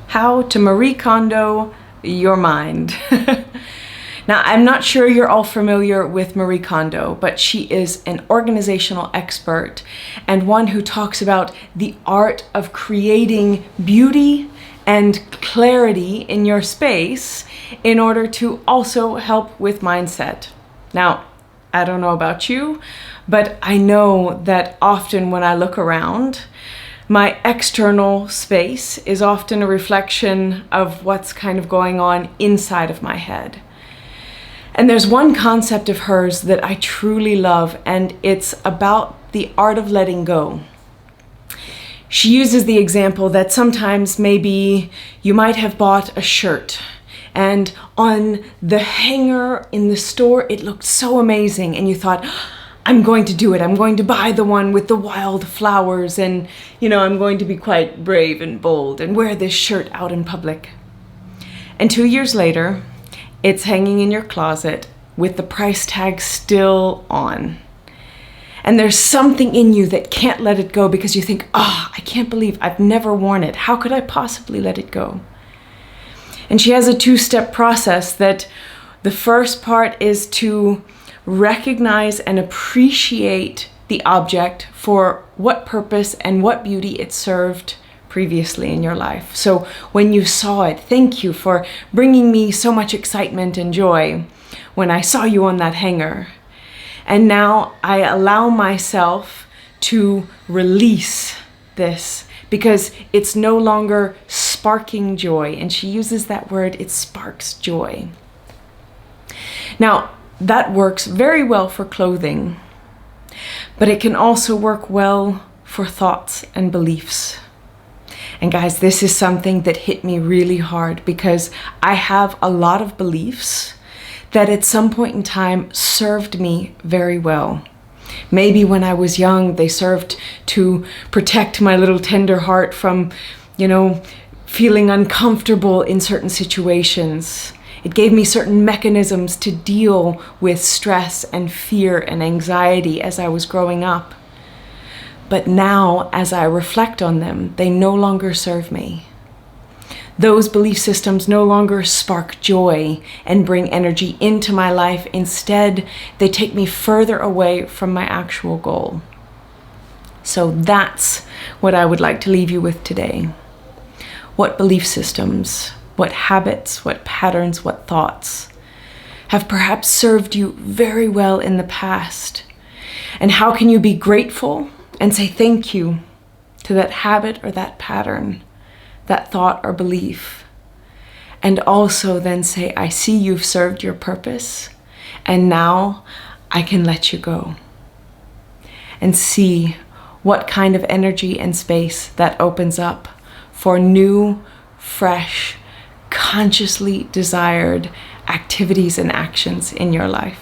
How to Marie Kondo your mind. Now, I'm not sure you're all familiar with Marie Kondo, but she is an organizational expert and one who talks about the art of creating beauty and clarity in your space in order to also help with mindset. Now, I don't know about you, but I know that often when I look around, my external space is often a reflection of what's kind of going on inside of my head. And there's one concept of hers that I truly love, and it's about the art of letting go. She uses the example that sometimes maybe you might have bought a shirt, and on the hanger in the store it looked so amazing, and you thought, I'm going to do it. I'm going to buy the one with the wild flowers, and I'm going to be quite brave and bold and wear this shirt out in public. And 2 years later, it's hanging in your closet with the price tag still on. And there's something in you that can't let it go because you think, I can't believe I've never worn it. How could I possibly let it go? And she has a 2-step process that the first part is to recognize and appreciate the object for what purpose and what beauty it served previously in your life. So when you saw it, thank you for bringing me so much excitement and joy when I saw you on that hanger. And now I allow myself to release this because it's no longer sparking joy. And she uses that word, it sparks joy. Now, that works very well for clothing, but it can also work well for thoughts and beliefs. And guys, this is something that hit me really hard because I have a lot of beliefs that at some point in time served me very well. Maybe when I was young, they served to protect my little tender heart from, feeling uncomfortable in certain situations. It gave me certain mechanisms to deal with stress and fear and anxiety as I was growing up. But now, as I reflect on them, they no longer serve me. Those belief systems no longer spark joy and bring energy into my life. Instead, they take me further away from my actual goal. So that's what I would like to leave you with today. What belief systems, what habits, what patterns, what thoughts have perhaps served you very well in the past? And how can you be grateful and say thank you to that habit or that pattern, that thought or belief? And also then say, I see you've served your purpose, and now I can let you go. And see what kind of energy and space that opens up for new, fresh, consciously desired activities and actions in your life.